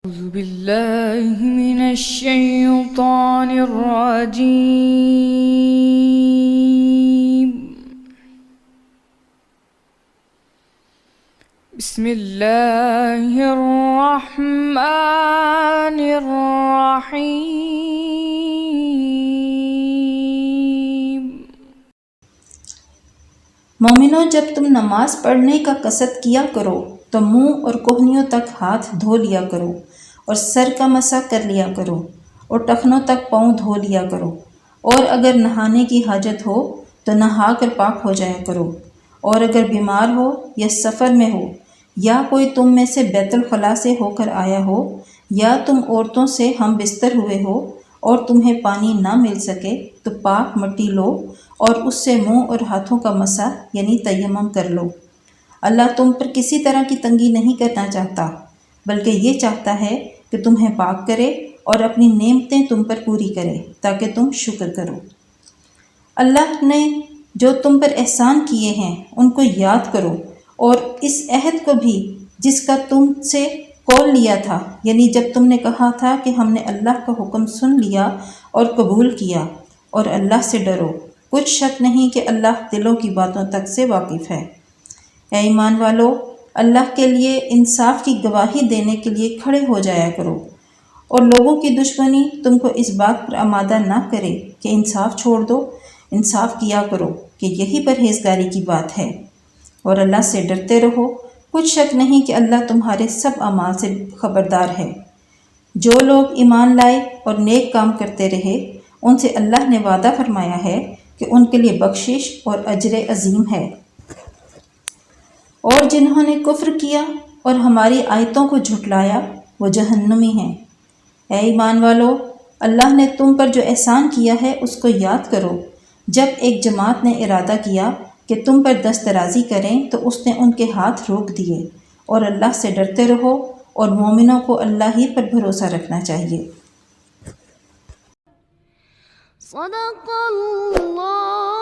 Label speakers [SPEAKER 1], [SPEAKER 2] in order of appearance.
[SPEAKER 1] أعوذ بالله من الشيطان الرجيم. بسم الله الرحمن الرحيم.
[SPEAKER 2] مومنو، جب تم نماز پڑھنے کا قصد کیا کرو تو منہ اور کوہنیوں تک ہاتھ دھو لیا کرو اور سر کا مسح کر لیا کرو اور ٹخنوں تک پاؤں دھو لیا کرو، اور اگر نہانے کی حاجت ہو تو نہا کر پاک ہو جایا کرو، اور اگر بیمار ہو یا سفر میں ہو یا کوئی تم میں سے بیت الخلاء سے ہو کر آیا ہو یا تم عورتوں سے ہم بستر ہوئے ہو اور تمہیں پانی نہ مل سکے تو پاک مٹی لو اور اس سے منہ اور ہاتھوں کا مسح یعنی تیمم کر لو۔ اللہ تم پر کسی طرح کی تنگی نہیں کرنا چاہتا، بلکہ یہ چاہتا ہے کہ تمہیں پاک کرے اور اپنی نعمتیں تم پر پوری کرے تاکہ تم شکر کرو۔ اللہ نے جو تم پر احسان کیے ہیں ان کو یاد کرو، اور اس عہد کو بھی جس کا تم سے قول لیا تھا، یعنی جب تم نے کہا تھا کہ ہم نے اللہ کا حکم سن لیا اور قبول کیا، اور اللہ سے ڈرو، کچھ شک نہیں کہ اللہ دلوں کی باتوں تک سے واقف ہے۔ اے ایمان والو، اللہ کے لیے انصاف کی گواہی دینے کے لیے کھڑے ہو جایا کرو، اور لوگوں کی دشمنی تم کو اس بات پر آمادہ نہ کرے کہ انصاف چھوڑ دو۔ انصاف کیا کرو کہ یہی پرہیزگاری کی بات ہے، اور اللہ سے ڈرتے رہو، کچھ شک نہیں کہ اللہ تمہارے سب اعمال سے خبردار ہے۔ جو لوگ ایمان لائے اور نیک کام کرتے رہے ان سے اللہ نے وعدہ فرمایا ہے کہ ان کے لیے بخشش اور اجر عظیم ہے، اور جنہوں نے کفر کیا اور ہماری آیتوں کو جھٹلایا وہ جہنمی ہیں۔ اے ایمان والو، اللہ نے تم پر جو احسان کیا ہے اس کو یاد کرو۔ جب ایک جماعت نے ارادہ کیا کہ تم پر دست درازی کریں تو اس نے ان کے ہاتھ روک دیے، اور اللہ سے ڈرتے رہو، اور مومنوں کو اللہ ہی پر بھروسہ رکھنا چاہیے۔
[SPEAKER 3] صدق اللہ